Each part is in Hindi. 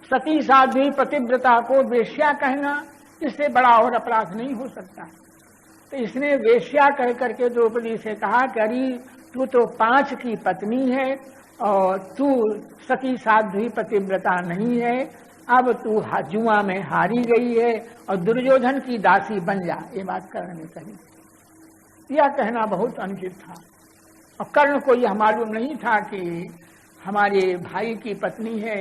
सती साध्वी पतिव्रता को वेश्या कहना, इससे बड़ा और अपराध नहीं हो सकता। तो इसने वेश्या कह करके द्रौपदी से कहा कि अरे तू तो 5 की पत्नी है और तू सती साध्वी पतिव्रता नहीं है, अब तू जुआ में हारी गई है और दुर्योधन की दासी बन जा। ये बात कर्ण ने कही। यह कहना बहुत अनुचित था और कर्ण को यह मालूम नहीं था कि हमारे भाई की पत्नी है,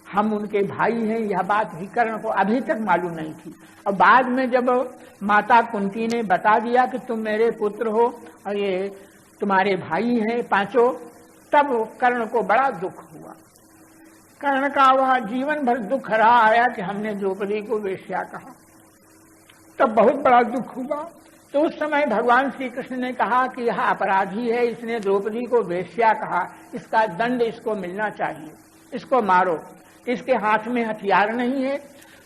हम उनके भाई हैं। यह बात भी कर्ण को अभी तक मालूम नहीं थी। और बाद में जब माता कुंती ने बता दिया कि तुम मेरे पुत्र हो और ये तुम्हारे भाई हैं 5, तब कर्ण को बड़ा दुख हुआ। कर्ण का वह जीवन भर दुख रहा आया कि हमने द्रौपदी को वेश्या कहा, तब बहुत बड़ा दुख हुआ। तो उस समय भगवान श्री कृष्ण ने कहा कि यह अपराधी है, इसने द्रौपदी को वेश्या कहा, इसका दंड इसको मिलना चाहिए, इसको मारो। इसके हाथ में हथियार नहीं है,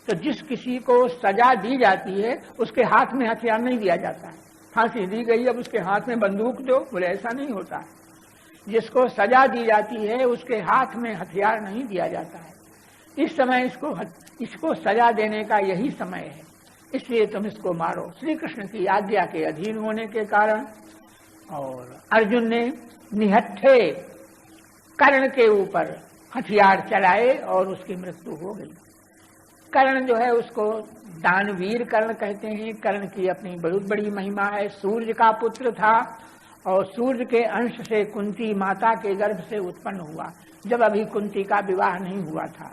तो जिस किसी को सजा दी जाती है उसके हाथ में हथियार नहीं दिया जाता है। फांसी दी गई, अब उसके हाथ में बंदूक दो, बोले ऐसा नहीं होता है। जिसको सजा दी जाती है उसके हाथ में हथियार नहीं दिया जाता है। इस समय इसको सजा देने का यही समय है, इसलिए तुम इसको मारो। श्री कृष्ण की आज्ञा के अधीन होने के कारण और अर्जुन ने निहत्थे कर्ण के ऊपर हथियार चलाए और उसकी मृत्यु हो गई। कर्ण जो है उसको दानवीर कर्ण कहते हैं। कर्ण की अपनी बहुत बड़ी महिमा है। सूर्य का पुत्र था और सूर्य के अंश से कुंती माता के गर्भ से उत्पन्न हुआ, जब अभी कुंती का विवाह नहीं हुआ था।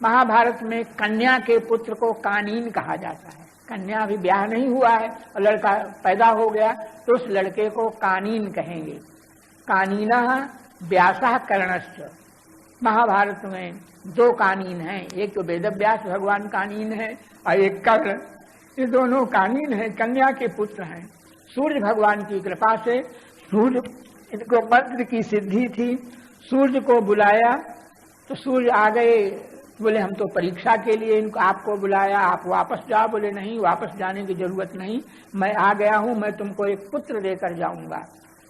महाभारत में कन्या के पुत्र को कानीन कहा जाता है। कन्या अभी ब्याह नहीं हुआ है और लड़का पैदा हो गया तो उस लड़के को कानीन कहेंगे। कानीनः व्यासः कर्णश्च। महाभारत में 2 कानीन हैं, एक तो वेदव्यास भगवान कानीन है और एक कर्ण। ये दोनों कानीन हैं, कन्या के पुत्र हैं। सूर्य भगवान की कृपा से सूर्य इनको मंत्र की सिद्धि थी। सूर्य को बुलाया तो सूर्य आ गए, बोले हम तो परीक्षा के लिए इनको आपको बुलाया, आप वापस जाओ। बोले नहीं, वापस जाने की जरूरत नहीं, मैं आ गया हूं, मैं तुमको एक पुत्र देकर जाऊंगा।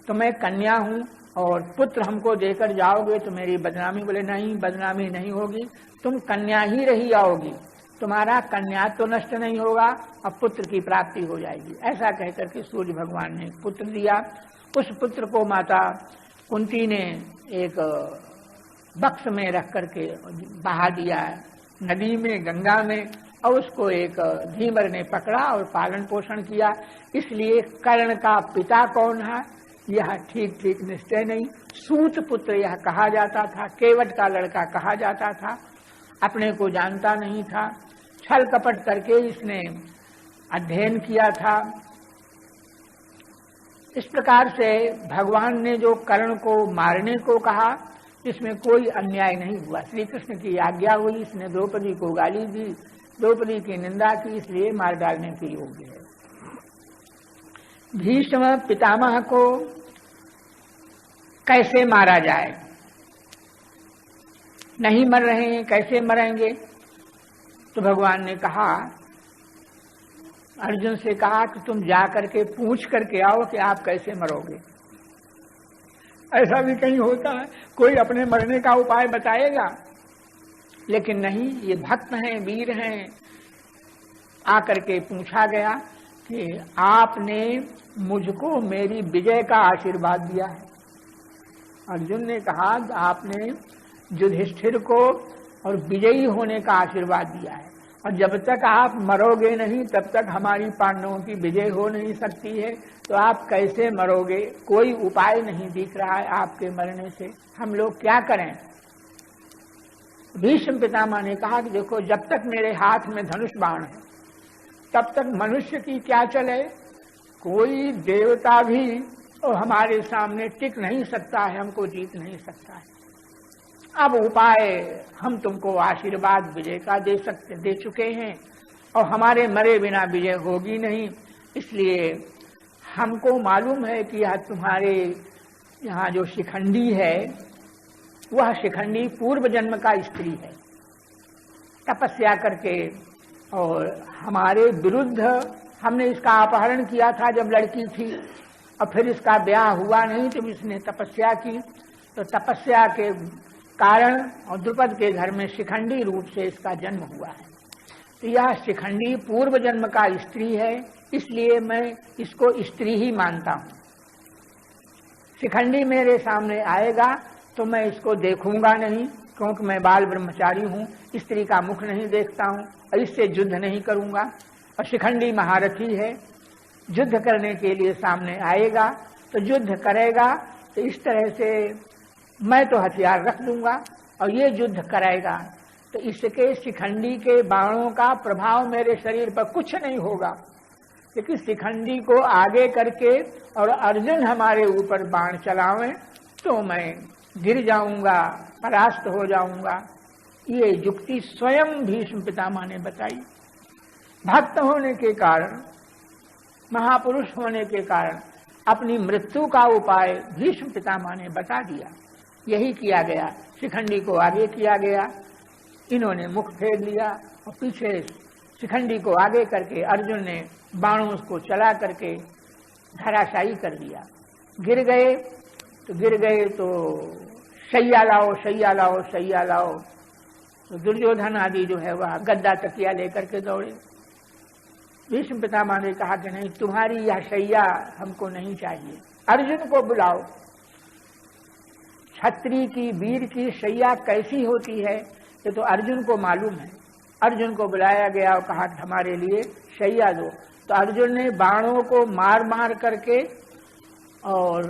तो मैं कन्या हूं और पुत्र हमको देकर जाओगे तो मेरी बदनामी। बोले नहीं, बदनामी नहीं होगी, तुम कन्या ही रही आओगी, तुम्हारा कन्या तो नष्ट नहीं होगा और पुत्र की प्राप्ति हो जाएगी। ऐसा कहकर के सूर्य भगवान ने पुत्र दिया। उस पुत्र को माता कुंती ने एक बक्स में रख करके बहा दिया नदी में, गंगा में, और उसको एक धीवर ने पकड़ा और पालन पोषण किया। इसलिए कर्ण का पिता कौन है यह ठीक निश्चय नहीं। सूत पुत्र यह कहा जाता था, केवट का लड़का कहा जाता था, अपने को जानता नहीं था। छल कपट करके इसने अध्ययन किया था। इस प्रकार से भगवान ने जो कर्ण को मारने को कहा, इसमें कोई अन्याय नहीं हुआ। श्री कृष्ण की आज्ञा हुई, इसने द्रौपदी को गाली दी, द्रौपदी की निंदा की, इसलिए मार डालने के योग्य है। भीष्म पितामह को कैसे मारा जाए, नहीं मर रहे हैं, कैसे मरेंगे? तो भगवान ने कहा, अर्जुन से कहा कि तुम जा करके पूछ करके आओ कि आप कैसे मरोगे। ऐसा भी कहीं होता है, कोई अपने मरने का उपाय बताएगा, लेकिन नहीं, ये भक्त हैं, वीर हैं। आकर के पूछा गया कि आपने मुझको मेरी विजय का आशीर्वाद दिया है। अर्जुन ने कहा आपने युधिष्ठिर को और विजयी होने का आशीर्वाद दिया है, और जब तक आप मरोगे नहीं तब तक हमारी पांडवों की विजय हो नहीं सकती है, तो आप कैसे मरोगे? कोई उपाय नहीं दिख रहा है आपके मरने से, हम लोग क्या करें? भीष्म पितामह ने कहा कि देखो, जब तक मेरे हाथ में धनुष बाण है तब तक मनुष्य की क्या चले, कोई देवता भी और हमारे सामने टिक नहीं सकता है, हमको जीत नहीं सकता है। अब उपाय हम तुमको आशीर्वाद विजय का दे चुके हैं और हमारे मरे बिना विजय होगी नहीं, इसलिए हमको मालूम है कि यह तुम्हारे यहाँ जो शिखंडी है वह शिखंडी पूर्व जन्म का स्त्री है, तपस्या करके और हमारे विरुद्ध हमने इसका अपहरण किया था जब लड़की थी, और फिर इसका ब्याह हुआ नहीं तो इसने तपस्या की, तो तपस्या के कारण और द्रुपद के घर में शिखंडी रूप से इसका जन्म हुआ है। तो यह शिखंडी पूर्व जन्म का स्त्री है, इसलिए मैं इसको स्त्री ही मानता हूँ। शिखंडी मेरे सामने आएगा तो मैं इसको देखूंगा नहीं, क्योंकि मैं बाल ब्रह्मचारी हूँ, स्त्री का मुख नहीं देखता हूँ और इससे युद्ध नहीं करूंगा। और शिखंडी महारथी है, युद्ध करने के लिए सामने आएगा तो युद्ध करेगा, तो इस तरह से मैं तो हथियार रख दूंगा और ये युद्ध कराएगा, तो इसके शिखंडी के बाणों का प्रभाव मेरे शरीर पर कुछ नहीं होगा। लेकिन शिखंडी को आगे करके और अर्जुन हमारे ऊपर बाण चलावें तो मैं गिर जाऊंगा, परास्त हो जाऊंगा। ये युक्ति स्वयं भीष्म पितामह ने बताई। भक्त होने के कारण, महापुरुष होने के कारण अपनी मृत्यु का उपाय भीष्म पितामह ने बता दिया। यही किया गया, शिखंडी को आगे किया गया, इन्होंने मुख फेर लिया और पीछे शिखंडी को आगे करके अर्जुन ने बाणों को चला करके धराशायी कर दिया। गिर गए तो शैया लाओ शैया लाओ शैया लाओ, तो दुर्योधन आदि जो है वह गद्दा तकिया लेकर के दौड़े। भीष्म पितामह ने कहा कि नहीं, तुम्हारी यह शैया हमको नहीं चाहिए, अर्जुन को बुलाओ। क्षत्रिय की, वीर की शैया कैसी होती है ये तो अर्जुन को मालूम है। अर्जुन को बुलाया गया और कहा कि हमारे लिए शैया दो। तो अर्जुन ने बाणों को मार मार करके और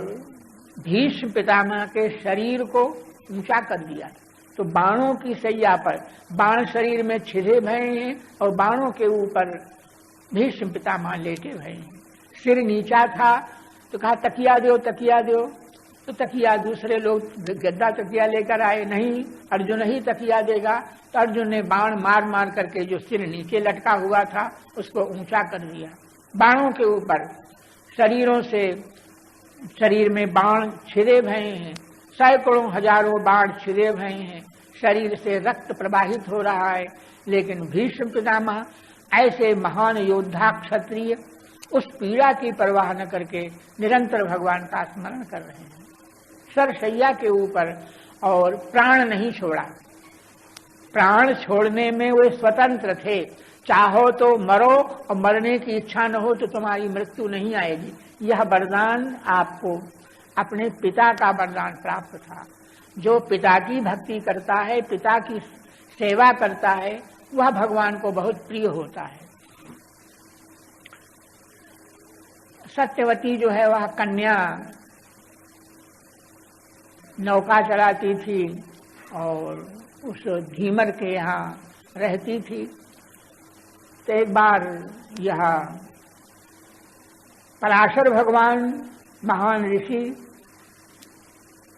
भीष्म पितामह के शरीर को ऊंचा कर दिया। तो बाणों की शैया पर बाण शरीर में छिदे भये हैं और बाणों के ऊपर भीष्म पितामह लेटे हुए हैं। सिर नीचा था तो कहा तकिया दो तकिया दो, तो तकिया दूसरे लोग गद्दा तकिया लेकर आए, नहीं अर्जुन ही तकिया देगा। तो अर्जुन ने बाण मार मार करके जो सिर नीचे लटका हुआ था उसको ऊंचा कर दिया। बाणों के ऊपर शरीरों से, शरीर में बाण छिदे भये हैं, सैकड़ों हजारों बाण छिदे भये हैं, शरीर से रक्त प्रवाहित हो रहा है। लेकिन भीष्म पितामह ऐसे महान योद्धा क्षत्रिय उस पीड़ा की परवाह न करके निरंतर भगवान का स्मरण कर रहे हैं। सरशैया के ऊपर और प्राण नहीं छोड़ा। प्राण छोड़ने में वे स्वतंत्र थे। चाहो तो मरो और मरने की इच्छा न हो तो तुम्हारी मृत्यु नहीं आएगी। यह वरदान आपको अपने पिता का वरदान प्राप्त था। जो पिता की भक्ति करता है, पिता की सेवा करता है, वह भगवान को बहुत प्रिय होता है। सत्यवती जो है वह कन्या नौका चलाती थी और उस धीमर के यहाँ रहती थी। तो एक बार यह पराशर भगवान महान ऋषि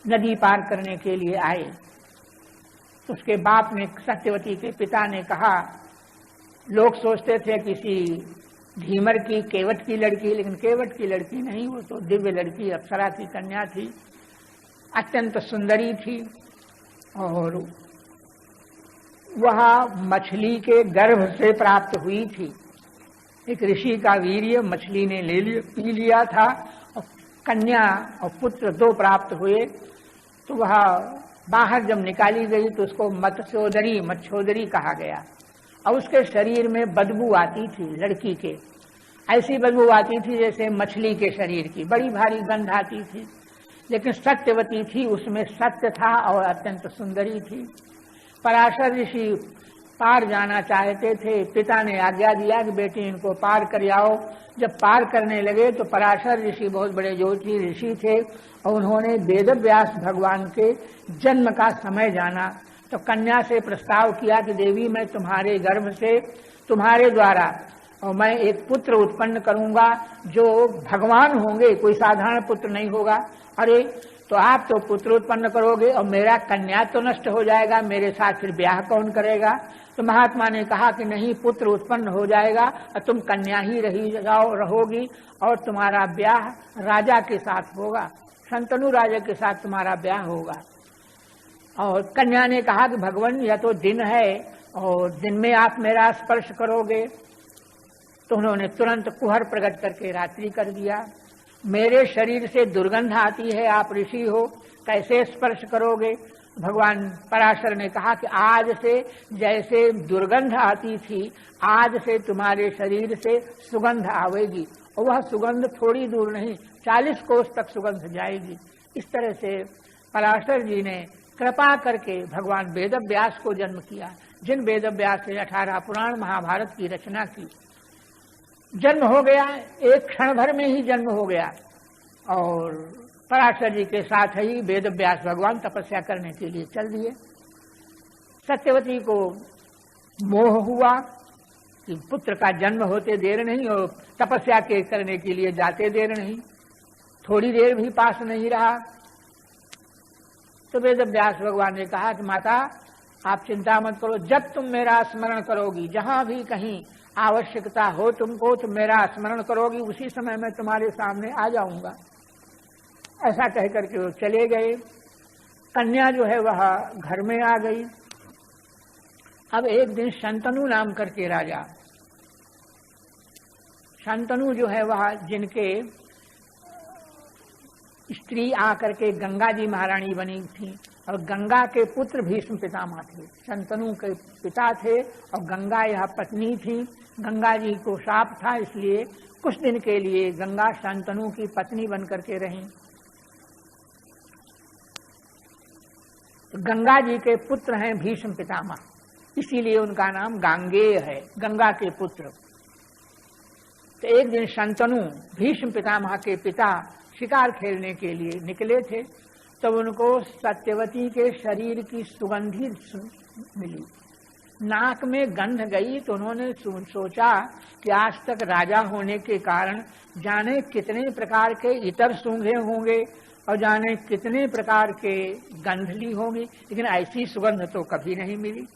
नदी पार करने के लिए आए। तो उसके बाप ने, सत्यवती के पिता ने कहा, लोग सोचते थे किसी धीमर की, केवट की लड़की, लेकिन केवट की लड़की नहीं, वो तो दिव्य लड़की अप्सरा की कन्या थी, अत्यंत सुंदरी थी। और वह मछली के गर्भ से प्राप्त हुई थी। एक ऋषि का वीर्य मछली ने पी लिया था और कन्या और पुत्र दो प्राप्त हुए। तो वह बाहर जब निकाली गई तो उसको मत्स्योदरी कहा गया। और उसके शरीर में बदबू आती थी, लड़की के ऐसी बदबू आती थी जैसे मछली के शरीर की, बड़ी भारी गंध आती थी। लेकिन सत्यवती थी, उसमें सत्य था और अत्यंत सुंदरी थी। पराशर ऋषि पार जाना चाहते थे। पिता ने आज्ञा दिया कि बेटी इनको पार कर आओ। जब पार करने लगे तो पराशर ऋषि बहुत बड़े ज्योति ऋषि थे और उन्होंने वेदव्यास भगवान के जन्म का समय जाना। तो कन्या से प्रस्ताव किया कि देवी, मैं तुम्हारे गर्भ से, तुम्हारे द्वारा और मैं एक पुत्र उत्पन्न करूंगा जो भगवान होंगे, कोई साधारण पुत्र नहीं होगा। अरे तो आप तो पुत्र उत्पन्न करोगे और मेरा कन्या तो नष्ट हो जाएगा, मेरे साथ फिर ब्याह कौन करेगा। तो महात्मा ने कहा कि नहीं, पुत्र उत्पन्न हो जाएगा और तुम कन्या ही रहोगी और तुम्हारा ब्याह राजा के साथ होगा, शंतनु राजा के साथ तुम्हारा ब्याह होगा। और कन्या ने कहा कि भगवान, यह तो दिन है और दिन में आप मेरा स्पर्श करोगे। तो उन्होंने तुरंत कुहर प्रकट करके रात्रि कर दिया। मेरे शरीर से दुर्गंध आती है, आप ऋषि हो, कैसे स्पर्श करोगे। भगवान पराशर ने कहा कि आज से जैसे दुर्गंध आती थी, आज से तुम्हारे शरीर से सुगंध आवेगी, और वह सुगंध थोड़ी दूर नहीं 40 कोस तक सुगंध जाएगी। इस तरह से पराशर जी ने कृपा करके भगवान वेदव्यास को जन्म किया, जिन वेदव्यास ने 18 पुराण महाभारत की रचना की। जन्म हो गया, एक क्षण भर में ही जन्म हो गया, और पराशर जी के साथ ही वेदव्यास भगवान तपस्या करने के लिए चल दिए। सत्यवती को मोह हुआ कि पुत्र का जन्म होते देर नहीं और तपस्या के करने के लिए जाते देर नहीं, थोड़ी देर भी पास नहीं रहा। तो वेदव्यास भगवान ने कहा कि माता आप चिंता मत करो, जब तुम मेरा स्मरण करोगी, जहां भी कहीं आवश्यकता हो तुमको, तुम मेरा स्मरण करोगी, उसी समय मैं तुम्हारे सामने आ जाऊंगा। ऐसा कह करके वो चले गए। कन्या जो है वह घर में आ गई। अब एक दिन शंतनु नाम करके राजा, शंतनु जो है वह जिनके स्त्री आकर के गंगा जी महारानी बनी थी, और गंगा के पुत्र भीष्म पितामह थे। शंतनु के पिता थे और गंगा यह पत्नी थी। गंगा जी को शाप था, इसलिए कुछ दिन के लिए गंगा शंतनु की पत्नी बनकर के रही। गंगा जी के पुत्र हैं भीष्म पितामह, इसीलिए उनका नाम गांगेय है, गंगा के पुत्र। तो एक दिन शंतनु भीष्म पितामह के पिता शिकार खेलने के लिए निकले थे, तब उनको सत्यवती के शरीर की सुगंधी मिली, नाक में गंध गई। तो उन्होंने सोचा कि आज तक राजा होने के कारण जाने कितने प्रकार के इतर सूंघे होंगे और जाने कितने प्रकार के गंध ली होंगी, लेकिन ऐसी सुगंध तो कभी नहीं मिली।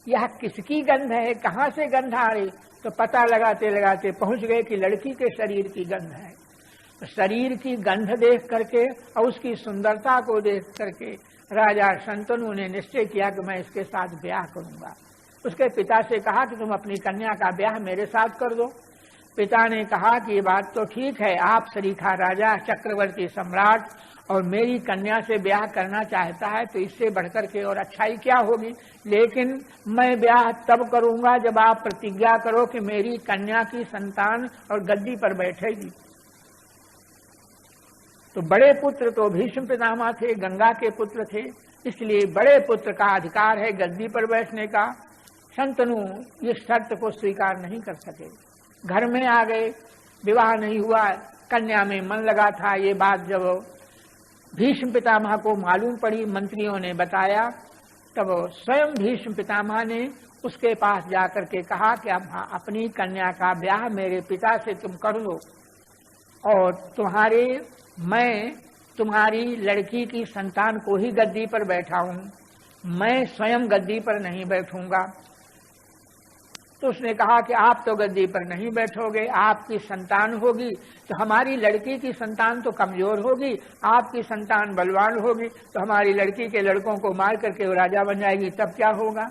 यह किसकी गंध है, कहाँ से गंध आ रही? तो पता लगाते लगाते पहुंच गए कि लड़की के शरीर की गंध है। तो शरीर की गंध देख करके और उसकी सुंदरता को देख करके राजा शंतनु ने निश्चय किया कि मैं इसके साथ ब्याह करूंगा। उसके पिता से कहा कि तुम अपनी कन्या का ब्याह मेरे साथ कर दो। पिता ने कहा कि ये बात तो ठीक है, आप सरीखा राजा, चक्रवर्ती सम्राट, और मेरी कन्या से ब्याह करना चाहता है तो इससे बढ़कर के और अच्छाई क्या होगी, लेकिन मैं ब्याह तब करूंगा जब आप प्रतिज्ञा करो कि मेरी कन्या की संतान और गद्दी पर बैठेगी। तो बड़े पुत्र तो भीष्म पितामह थे, गंगा के पुत्र थे, इसलिए बड़े पुत्र का अधिकार है गद्दी पर बैठने का। शंतनु इस शर्त को स्वीकार नहीं कर सके, घर में आ गए, विवाह नहीं हुआ, कन्या में मन लगा था। ये बात जब भीष्म पितामह को मालूम पड़ी, मंत्रियों ने बताया, तब स्वयं भीष्म पितामह ने उसके पास जाकर के कहा कि अब अपनी कन्या का ब्याह मेरे पिता से तुम कर लो, और मैं तुम्हारी लड़की की संतान को ही गद्दी पर बैठाऊं, मैं स्वयं गद्दी पर नहीं बैठूंगा। तो उसने कहा कि आप तो गद्दी पर नहीं बैठोगे, आपकी संतान होगी, तो हमारी लड़की की संतान तो कमजोर होगी, आपकी संतान बलवान होगी, तो हमारी लड़की के लड़कों को मार करके वो राजा बन जाएगी, तब क्या होगा?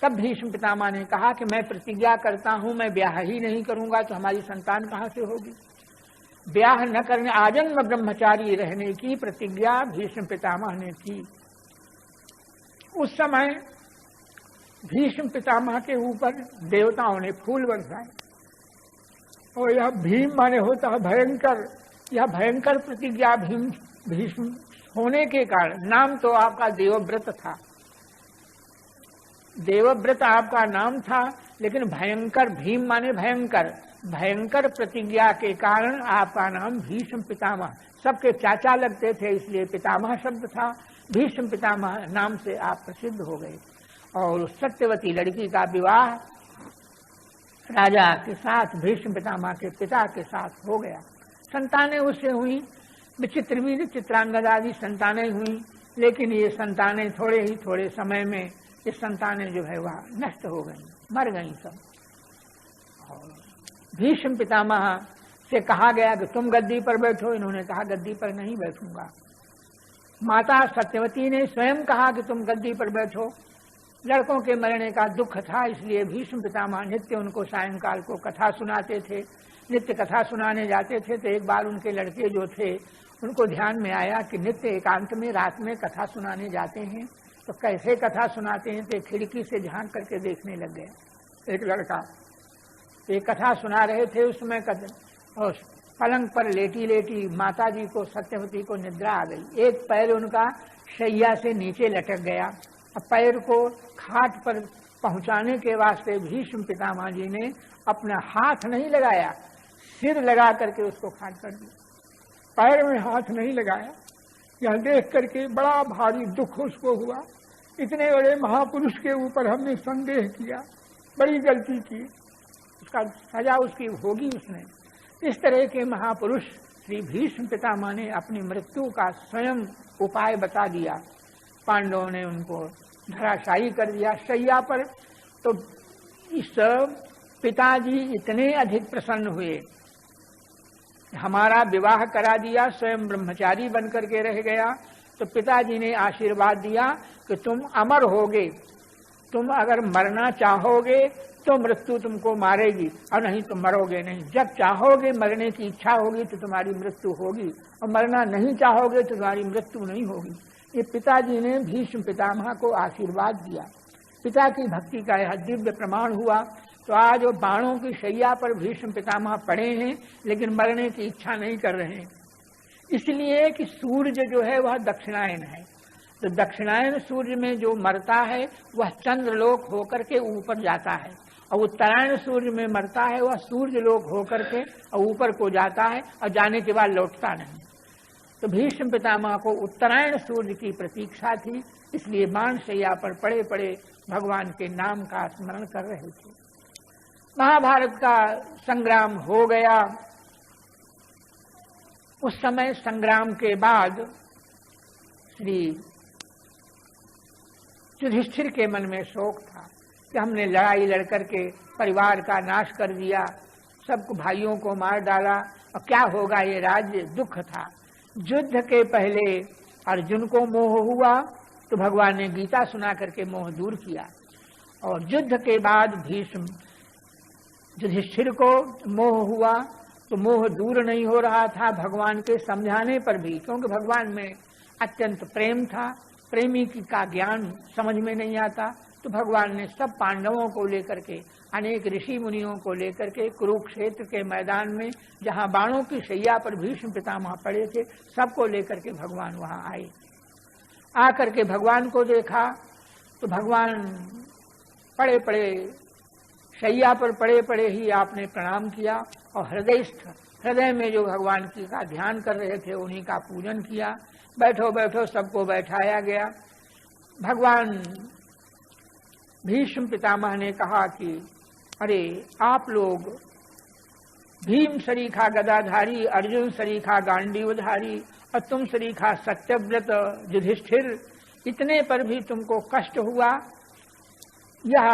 तब भीष्म पितामह ने कहा कि मैं प्रतिज्ञा करता हूं, मैं ब्याह ही नहीं करूंगा, तो हमारी संतान कहां से होगी? ब्याह न करने, आजन्म ब्रह्मचारी रहने की प्रतिज्ञा भीष्म पितामह ने की। उस समय भीष्म पितामह के ऊपर देवताओं ने फूल बरसाए, और यह भीम माने होता है भयंकर, यह भयंकर प्रतिज्ञा भीष्म होने के कारण, नाम तो आपका देवव्रत था, देवव्रत आपका नाम था, लेकिन भयंकर, भीम माने भयंकर, भयंकर प्रतिज्ञा के कारण आपका नाम भीष्म पितामह, सबके चाचा लगते थे, इसलिए पितामह शब्द था। भीष्म पितामह नाम से आप प्रसिद्ध हो गए, और सत्यवती लड़की का विवाह राजा के साथ, भीष्म पितामह के पिता के साथ हो गया। संतानें उससे हुई, विचित्रवीर, चित्रांगद आदि संतानें हुई, लेकिन ये संतानें थोड़े समय में ये संतानें जो है वह नष्ट हो गई, मर गई सब। और भीष्म पितामह से कहा गया कि तुम गद्दी पर बैठो, इन्होंने कहा गद्दी पर नहीं बैठूंगा। माता सत्यवती ने स्वयं कहा कि तुम गद्दी पर बैठो। लड़कों के मरने का दुख था, इसलिए भीष्म पितामह नित्य उनको सायंकाल को कथा सुनाते थे, नित्य कथा सुनाने जाते थे। तो एक बार उनके लड़के जो थे उनको ध्यान में आया कि नित्य एकांत में रात में कथा सुनाने जाते हैं, तो कैसे कथा सुनाते हैं, तो खिड़की से झांक करके देखने लग गए। एक लड़का एक कथा सुना रहे थे, उसमें और पलंग पर लेटी लेटी माता जी को, सत्यवती को निद्रा आ गई। एक पैर उनका शैया से नीचे लटक गया। अब पैर को खाट पर पहुंचाने के वास्ते भीष्म पितामह जी ने अपना हाथ नहीं लगाया, सिर लगा करके उसको खाट कर दिया, पैर में हाथ नहीं लगाया। यह देख करके बड़ा भारी दुख उसको हुआ। इतने बड़े महापुरुष के ऊपर हमने संदेह किया, बड़ी गलती की, उसका सजा उसकी होगी उसने। इस तरह के महापुरुष श्री भीष्म पितामह ने अपनी मृत्यु का स्वयं उपाय बता दिया। पांडवों ने उनको धराशायी कर दिया शैया पर। तो इस पिताजी इतने अधिक प्रसन्न हुए, हमारा विवाह करा दिया, स्वयं ब्रह्मचारी बन करके रह गया। तो पिताजी ने आशीर्वाद दिया कि तुम अमर होगे, तुम अगर मरना चाहोगे तो मृत्यु तुमको मारेगी, और नहीं तो मरोगे नहीं। जब चाहोगे, मरने की इच्छा होगी तो तुम्हारी मृत्यु होगी, और मरना नहीं चाहोगे तो तुम्हारी मृत्यु नहीं होगी। ये पिताजी ने भीष्म पितामह को आशीर्वाद दिया। पिता की भक्ति का यह दिव्य प्रमाण हुआ। तो आज वो बाणों की शैया पर भीष्म पितामह पड़े हैं, लेकिन मरने की इच्छा नहीं कर रहे हैं, इसलिए कि सूर्य जो है वह दक्षिणायन है। तो दक्षिणायन सूर्य में जो मरता है वह चंद्रलोक होकर के ऊपर जाता है, और उत्तरायण सूर्य में मरता है वह सूर्य लोक होकर के और ऊपर को जाता है, और जाने के बाद लौटता नहीं। तो भीष्म पितामह को उत्तरायण सूर्य की प्रतीक्षा थी, इसलिए बाणशैया पर पड़े पड़े भगवान के नाम का स्मरण कर रहे थे। महाभारत का संग्राम हो गया। उस समय संग्राम के बाद श्री युधिष्ठिर के मन में शोक था कि हमने लड़ाई लड़ करके परिवार का नाश कर दिया, सबको भाइयों को मार डाला, और क्या होगा ये राज्य। दुख था। युद्ध के पहले अर्जुन को मोह हुआ तो भगवान ने गीता सुना करके मोह दूर किया, और युद्ध के बाद भीष्म युधिष्ठिर को मोह हुआ तो मोह दूर नहीं हो रहा था भगवान के समझाने पर भी, क्योंकि भगवान में अत्यंत प्रेम था। प्रेमी की का ज्ञान समझ में नहीं आता, तो भगवान ने सब पांडवों को लेकर के, अनेक ऋषि मुनियों को लेकर के कुरुक्षेत्र के मैदान में जहां बाणों की शैया पर भीष्म पितामह पड़े थे, सबको लेकर के भगवान वहां आए। आकर के भगवान को देखा तो भगवान पड़े पड़े शैया पर पड़े पड़े ही आपने प्रणाम किया, और हृदय में जो भगवान की का ध्यान कर रहे थे उन्हीं का पूजन किया। बैठो बैठो सबको बैठाया गया। भगवान भीष्म पितामह ने कहा कि अरे आप लोग भीम सरीखा गदाधारी, अर्जुन सरीखा गांडीवधारी, और तुम सरीखा सत्यव्रत युधिष्ठिर, इतने पर भी तुमको कष्ट हुआ। यह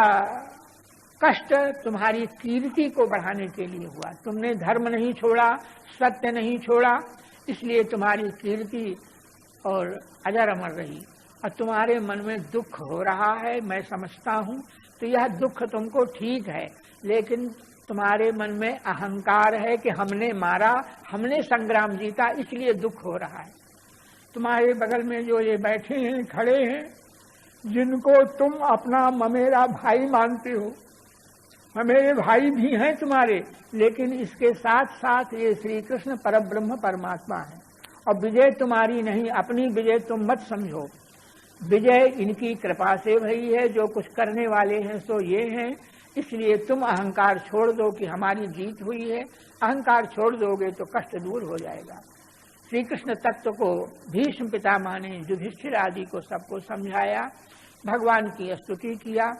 कष्ट तुम्हारी कीर्ति को बढ़ाने के लिए हुआ। तुमने धर्म नहीं छोड़ा, सत्य नहीं छोड़ा, इसलिए तुम्हारी कीर्ति और अजर अमर रही। और तुम्हारे मन में दुख हो रहा है, मैं समझता हूँ। तो यह दुख तुमको ठीक है, लेकिन तुम्हारे मन में अहंकार है कि हमने मारा, हमने संग्राम जीता, इसलिए दुख हो रहा है। तुम्हारे बगल में जो ये बैठे हैं, खड़े हैं, जिनको तुम अपना ममेरा भाई मानते हो, मेरे भाई भी हैं तुम्हारे, लेकिन इसके साथ साथ ये श्री कृष्ण परब्रह्म परमात्मा है। और विजय तुम्हारी नहीं, अपनी विजय तुम मत समझो। विजय इनकी कृपा से भई है, जो कुछ करने वाले हैं सो ये हैं। इसलिए तुम अहंकार छोड़ दो कि हमारी जीत हुई है। अहंकार छोड़ दोगे तो कष्ट दूर हो जाएगा। श्री कृष्ण तत्व को भीष्म पितामह ने युधिष्ठिर आदि को सबको समझाया, भगवान की स्तुति किया,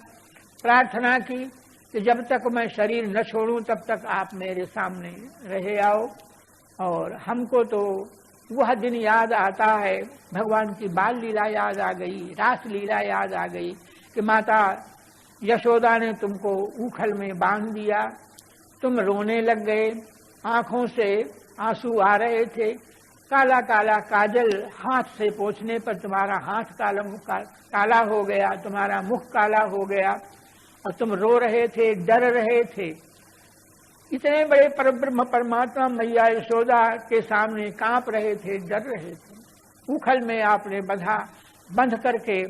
प्रार्थना की कि जब तक मैं शरीर न छोड़ूं तब तक आप मेरे सामने रहे आओ। और हमको तो वह दिन याद आता है, भगवान की बाल लीला याद आ गई, रास लीला याद आ गई कि माता यशोदा ने तुमको ऊखल में बांध दिया, तुम रोने लग गए, आंखों से आंसू आ रहे थे, काला काला काजल हाथ से पोंछने पर तुम्हारा हाथ काला हो गया, तुम्हारा मुख काला हो गया, और तुम रो रहे थे, डर रहे थे। इतने बड़े परब्रह्म परमात्मा मैया यशोदा के सामने कांप रहे थे, डर रहे थे। उखल में आपने बंध करके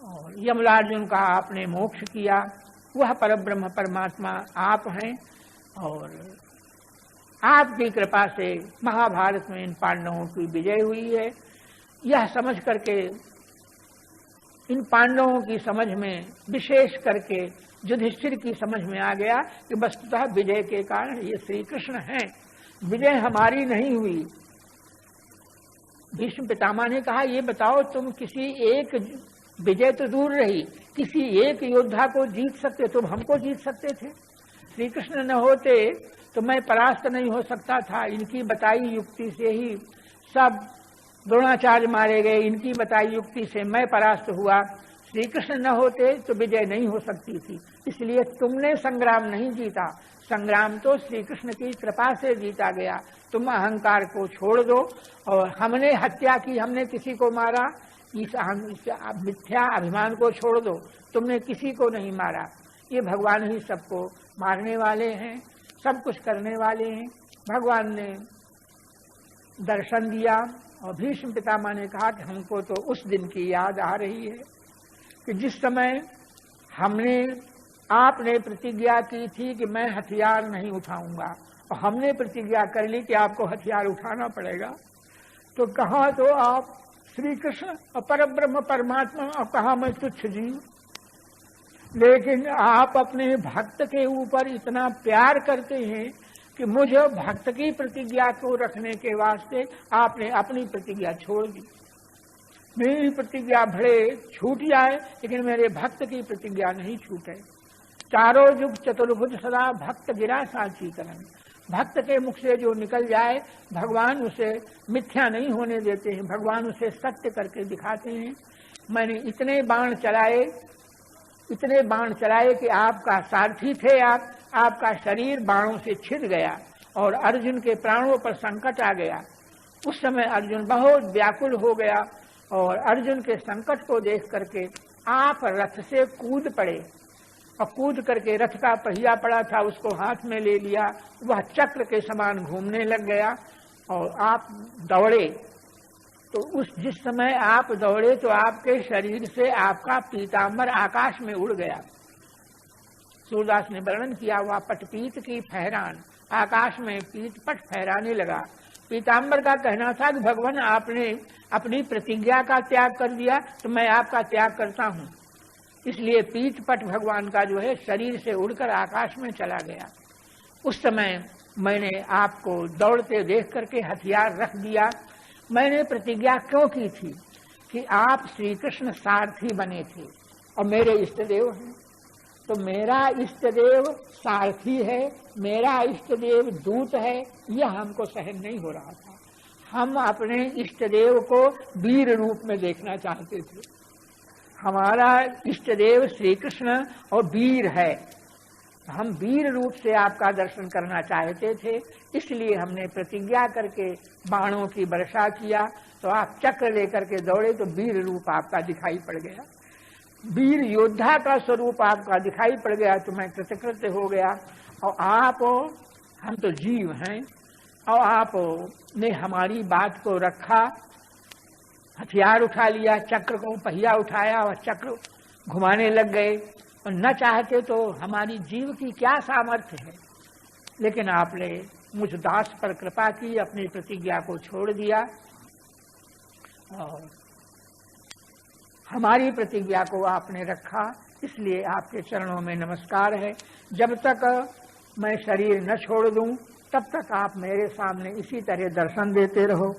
और यमलार्जुन का आपने मोक्ष किया। वह परब्रह्म परमात्मा आप हैं और आपकी कृपा से महाभारत में इन पांडवों की विजय हुई है। यह समझ करके, इन पांडवों की समझ में, विशेष करके युधिष्ठिर की समझ में आ गया कि वस्तुतः विजय के कारण ये श्री कृष्ण हैं, विजय हमारी नहीं हुई। भीष्म पितामह ने कहा, ये बताओ तुम किसी एक, विजय तो दूर रही, किसी एक योद्धा को जीत सकते, तुम हमको जीत सकते थे। श्री कृष्ण न होते तो मैं परास्त नहीं हो सकता था। इनकी बताई युक्ति से ही सब द्रोणाचार्य मारे गए, इनकी बताई युक्ति से मैं परास्त हुआ। श्री कृष्ण न होते तो विजय नहीं हो सकती थी। इसलिए तुमने संग्राम नहीं जीता, संग्राम तो श्री कृष्ण की कृपा से जीता गया। तुम अहंकार को छोड़ दो और हमने हत्या की, हमने किसी को मारा, इस मिथ्या अभिमान को छोड़ दो, तुमने किसी को नहीं मारा। ये भगवान ही सबको मारने वाले हैं, सब कुछ करने वाले हैं। भगवान ने दर्शन दिया और भीष्म पितामह ने कहा कि हमको तो उस दिन की याद आ रही है कि जिस समय आपने प्रतिज्ञा की थी कि मैं हथियार नहीं उठाऊंगा, और हमने प्रतिज्ञा कर ली कि आपको हथियार उठाना पड़ेगा। तो कहा तो आप श्री कृष्ण और परब्रह्म परमात्मा, और कहा मैं तुच्छ जीव। लेकिन आप अपने भक्त के ऊपर इतना प्यार करते हैं कि मुझे भक्त की प्रतिज्ञा को रखने के वास्ते आपने अपनी प्रतिज्ञा छोड़ दी। मेरी प्रतिज्ञा भले छूट जाए, लेकिन मेरे भक्त की प्रतिज्ञा नहीं छूटे। चारों युग चतुर्भुज सदा भक्त गिरा साची करन। भक्त के मुख से जो निकल जाए, भगवान उसे मिथ्या नहीं होने देते हैं, भगवान उसे सत्य करके दिखाते हैं। मैंने इतने बाण चलाए कि आपका सारथी थे आपका शरीर बाणों से छिद गया और अर्जुन के प्राणों पर संकट आ गया। उस समय अर्जुन बहुत व्याकुल हो गया और अर्जुन के संकट को देख करके आप रथ से कूद पड़े और कूद करके रथ का पहिया पड़ा था उसको हाथ में ले लिया, वह चक्र के समान घूमने लग गया और आप दौड़े। तो जिस समय आप दौड़े तो आपके शरीर से आपका पीताम्बर आकाश में उड़ गया। सूरदास ने वर्णन किया, वह पटपीत की फहरान, आकाश में पीत पट फहराने लगा। पीताम्बर का कहना था कि भगवान आपने अपनी प्रतिज्ञा का त्याग कर दिया तो मैं आपका त्याग करता हूँ। इसलिए पीत पट भगवान का जो है शरीर से उड़कर आकाश में चला गया। उस समय मैंने आपको दौड़ते देख करके हथियार रख दिया। मैंने प्रतिज्ञा क्यों की थी कि आप श्री कृष्ण सारथी बने थे और मेरे इष्ट देव हैं। तो मेरा इष्ट देव सारथी है, मेरा इष्ट देव दूत है, यह हमको सहन नहीं हो रहा था। हम अपने इष्ट देव को वीर रूप में देखना चाहते थे। हमारा इष्ट देव श्री कृष्ण और वीर है, हम वीर रूप से आपका दर्शन करना चाहते थे। इसलिए हमने प्रतिज्ञा करके बाणों की वर्षा किया। तो आप चक्र लेकर के दौड़े तो वीर रूप आपका दिखाई पड़ गया, वीर योद्धा का स्वरूप आपका दिखाई पड़ गया। तो मैं कृतकृत्य हो गया और हम तो जीव हैं और आपने हमारी बात को रखा, हथियार उठा लिया, चक्र को पहिया उठाया और चक्र घुमाने लग गए। और न चाहते तो हमारी जीव की क्या सामर्थ्य है, लेकिन आपने मुझ दास पर कृपा की, अपनी प्रतिज्ञा को छोड़ दिया और हमारी प्रतिज्ञा को आपने रखा। इसलिए आपके चरणों में नमस्कार है। जब तक मैं शरीर न छोड़ दूं तब तक आप मेरे सामने इसी तरह दर्शन देते रहो।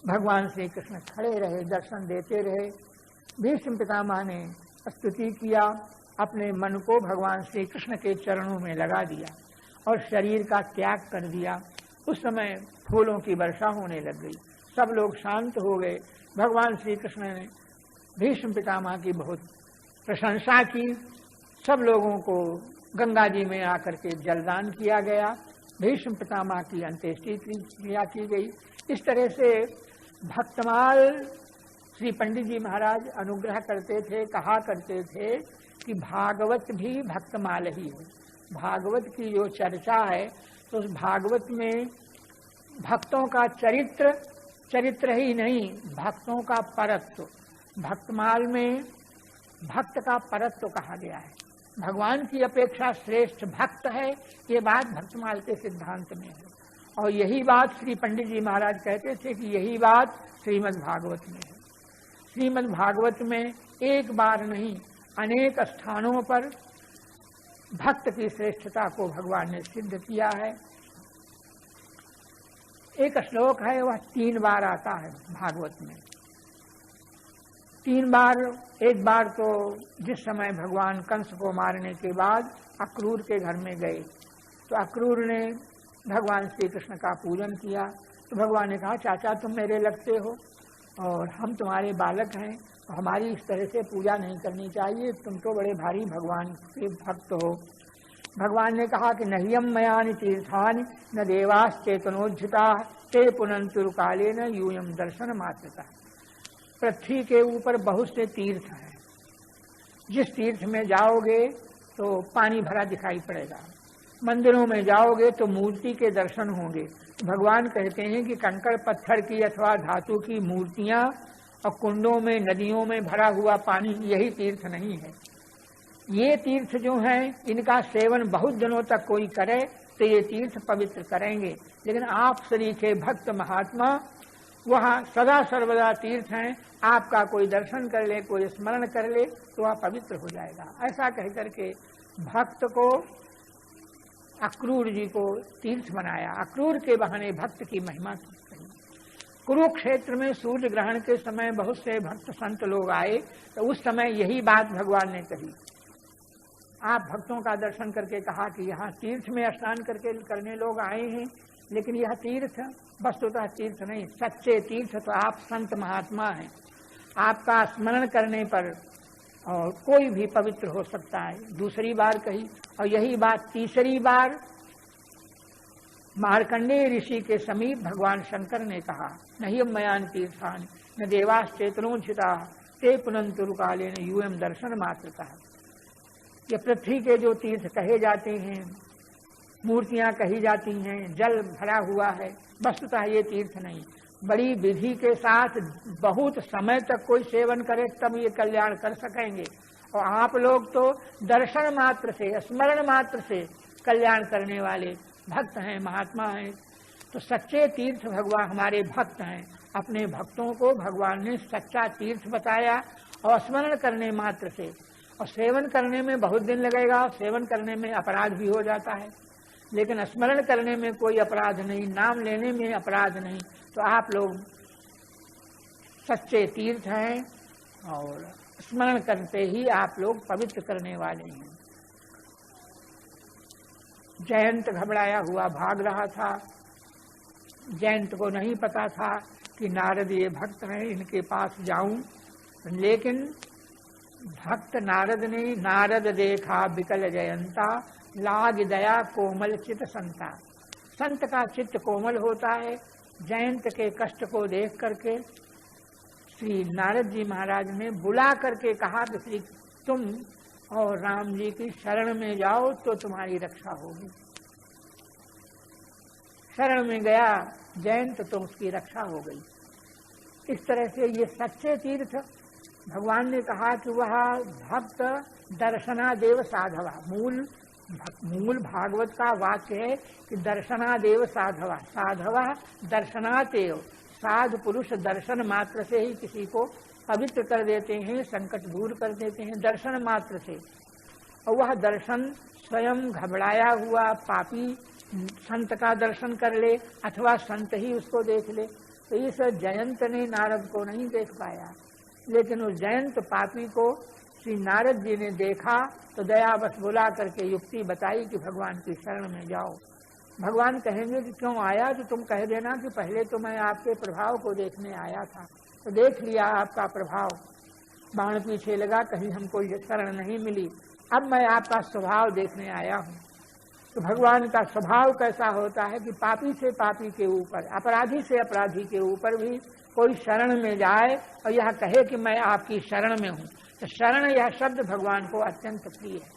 भगवान श्री कृष्ण खड़े रहे, दर्शन देते रहे। भीष्म पितामह ने स्तुति किया, अपने मन को भगवान श्री कृष्ण के चरणों में लगा दिया और शरीर का त्याग कर दिया। उस समय फूलों की वर्षा होने लग गई, सब लोग शांत हो गए। भगवान श्री कृष्ण ने भीष्म पितामह की बहुत प्रशंसा की। सब लोगों को गंगा जी में आकर के जलदान किया गया। भीष्म पितामह की अंत्येष्टि क्रिया की गई। इस तरह से भक्तमाल श्री पंडित जी महाराज अनुग्रह करते थे, कहा करते थे कि भागवत भी भक्तमाल ही है। भागवत की जो चर्चा है तो उस भागवत में भक्तों का चरित्र ही नहीं, भक्तों का परत्व, भक्तमाल में भक्त का परत्व कहा गया है। भगवान की अपेक्षा श्रेष्ठ भक्त है, ये बात भक्तमाल के सिद्धांत में है। और यही बात श्री पंडित जी महाराज कहते थे कि यही बात श्रीमद् भागवत में है। श्रीमद् भागवत में एक बार नहीं, अनेक स्थानों पर भक्त की श्रेष्ठता को भगवान ने सिद्ध किया है। एक श्लोक है, वह 3 बार आता है भागवत में। 3 बार, एक बार तो जिस समय भगवान कंस को मारने के बाद अक्रूर के घर में गए तो अक्रूर ने भगवान श्री कृष्ण का पूजन किया। तो भगवान ने कहा, चाचा तुम मेरे लगते हो और हम तुम्हारे बालक हैं, तो हमारी इस तरह से पूजा नहीं करनी चाहिए, तुम तो बड़े भारी भगवान के भक्त हो। भगवान ने कहा कि नह्यम मयानि तीर्थानि न देवाश्चेतनोज्झिता ते पुनंतुर्काले न यूयम दर्शन मात्रता। पृथ्वी के ऊपर बहुत से तीर्थ हैं, जिस तीर्थ में जाओगे तो पानी भरा दिखाई पड़ेगा, मंदिरों में जाओगे तो मूर्ति के दर्शन होंगे। भगवान कहते हैं कि कंकड़ पत्थर की अथवा धातु की मूर्तियां और कुंडों में, नदियों में भरा हुआ पानी, यही तीर्थ नहीं है। ये तीर्थ जो हैं इनका सेवन बहुत दिनों तक कोई करे तो ये तीर्थ पवित्र करेंगे, लेकिन आप सरीखे भक्त महात्मा वहाँ सदा सर्वदा तीर्थ हैं, आपका कोई दर्शन कर ले, कोई स्मरण कर ले तो वह पवित्र हो जाएगा। ऐसा कह करके भक्त को, अक्रूर जी को तीर्थ बनाया। अक्रूर के बहाने भक्त की महिमा कही। कुरुक्षेत्र में सूर्य ग्रहण के समय बहुत से भक्त संत लोग आए तो उस समय यही बात भगवान ने कही। आप भक्तों का दर्शन करके कहा कि यहाँ तीर्थ में स्नान करने लोग आए हैं, लेकिन यह तीर्थ वस्तुतः तीर्थ नहीं, सच्चे तीर्थ तो आप संत महात्मा हैं। आपका स्मरण करने पर और कोई भी पवित्र हो सकता है। दूसरी बार कही और यही बात तीसरी बार मार्कंडेय ऋषि के समीप भगवान शंकर ने कहा, नह्यम मयानि तीर्थानि न देवाश्चेतनोज्झिता ते पुनंतुर्काले न यूयम दर्शन मात्रता। ये पृथ्वी के जो तीर्थ कहे जाते हैं, मूर्तियां कही जाती हैं, जल भरा हुआ है, वस्तुतः ये तीर्थ नहीं। बड़ी विधि के साथ बहुत समय तक कोई सेवन करे तब ये कल्याण कर सकेंगे, और आप लोग तो दर्शन मात्र से, स्मरण मात्र से कल्याण करने वाले भक्त हैं, महात्मा हैं। तो सच्चे तीर्थ भगवान हमारे भक्त हैं। अपने भक्तों को भगवान ने सच्चा तीर्थ बताया और स्मरण करने मात्र से, और सेवन करने में बहुत दिन लगेगा, और सेवन करने में अपराध भी हो जाता है, लेकिन स्मरण करने में कोई अपराध नहीं, नाम लेने में अपराध नहीं। तो आप लोग सच्चे तीर्थ हैं और स्मरण करते ही आप लोग पवित्र करने वाले हैं। जयंत घबराया हुआ भाग रहा था। जयंत को नहीं पता था कि नारद ये भक्त हैं, इनके पास जाऊं, लेकिन भक्त नारद ने, नारद देखा विकल जयंता लाग दया कोमल चित संता। संत का चित्त कोमल होता है। जयंत के कष्ट को देख करके श्री नारद जी महाराज ने बुला करके कहा कि श्री तुम और राम जी की शरण में जाओ तो तुम्हारी रक्षा होगी। शरण में गया जयंत तो उसकी रक्षा हो गई। इस तरह से ये सच्चे तीर्थ, भगवान ने कहा कि वह भक्त दर्शनादेव साधवा। मूल भागवत का वाक्य है कि दर्शनादेव साधवा। साधवा दर्शनातेव, साधु पुरुष दर्शन मात्र से ही किसी को पवित्र कर देते हैं, संकट दूर कर देते हैं, दर्शन मात्र से। और वह दर्शन स्वयं घबराया हुआ पापी संत का दर्शन कर ले अथवा संत ही उसको देख ले। तो इस जयंत ने नारद को नहीं देख पाया, लेकिन उस जयंत पापी को श्री नारद जी ने देखा तो दयावश बुला करके युक्ति बताई कि भगवान की शरण में जाओ। भगवान कहेंगे कि क्यों आया, तो तुम कह देना कि पहले तो मैं आपके प्रभाव को देखने आया था, तो देख लिया आपका प्रभाव, बाण पीछे लगा, कहीं हमको ये शरण नहीं मिली, अब मैं आपका स्वभाव देखने आया हूँ। तो भगवान का स्वभाव कैसा होता है कि पापी से पापी के ऊपर, अपराधी से अपराधी के ऊपर भी कोई शरण में जाए और यह कहे कि मैं आपकी शरण में हूँ। तो शरण यह शब्द भगवान को अत्यंत प्रिय है।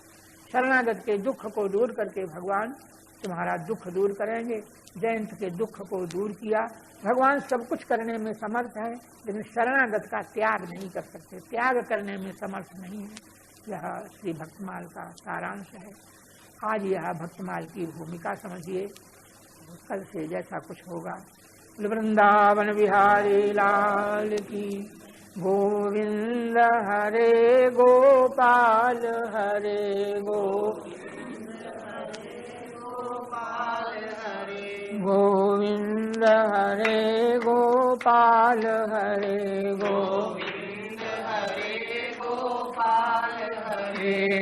शरणागत के दुख को दूर करके भगवान तुम्हारा दुख दूर करेंगे। जयंत के दुख को दूर किया। भगवान सब कुछ करने में समर्थ है, लेकिन शरणागत का त्याग नहीं कर सकते, त्याग करने में समर्थ नहीं है। यह श्री भक्तमाल का सारांश है। आज यह भक्तमाल की भूमिका समझिए, कल से जैसा कुछ होगा। वृंदावन बिहारी लाल की। गोविंद हरे गोपाल हरे गोविंद हरे गोपाल हरे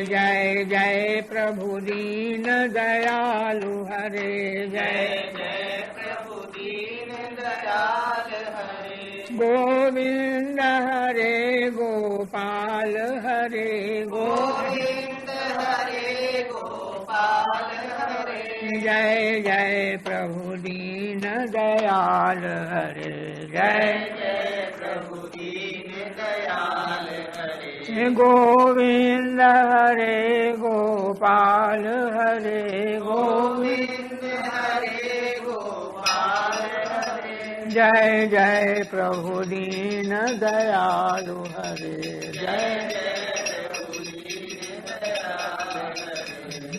जय जय प्रभु दीन दयालु हरे जय जय प्रभु दीन दयाल हरे गोविंद हरे गोपाल हरे गोविंद हरे गोपाल हरे जय जय प्रभु दीन दयाल हरे जय जय प्रभु दीन दयाल हरे गोविंद हरे गोपाल हरे गोविंद हरे गोपाल हरे जय जय प्रभु दीन दयालु हरे जय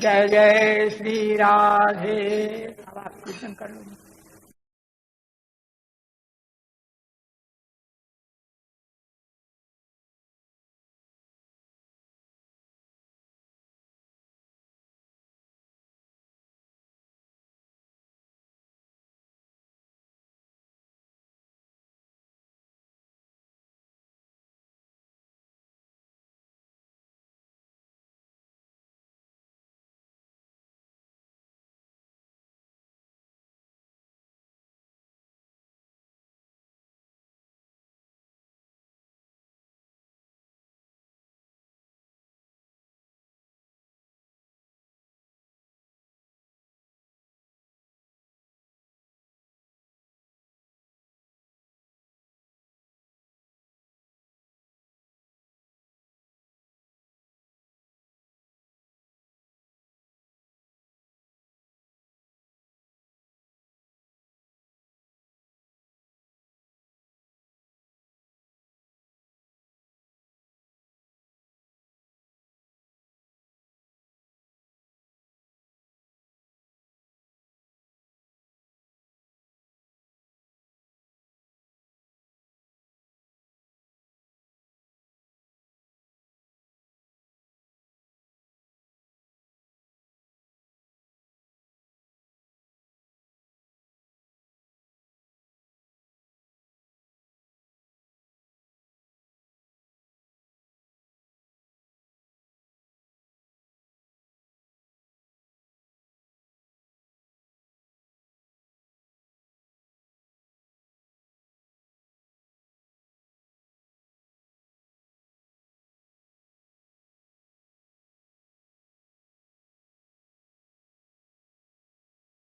जय जय श्री राधे। अब आप कीर्तन कर लो।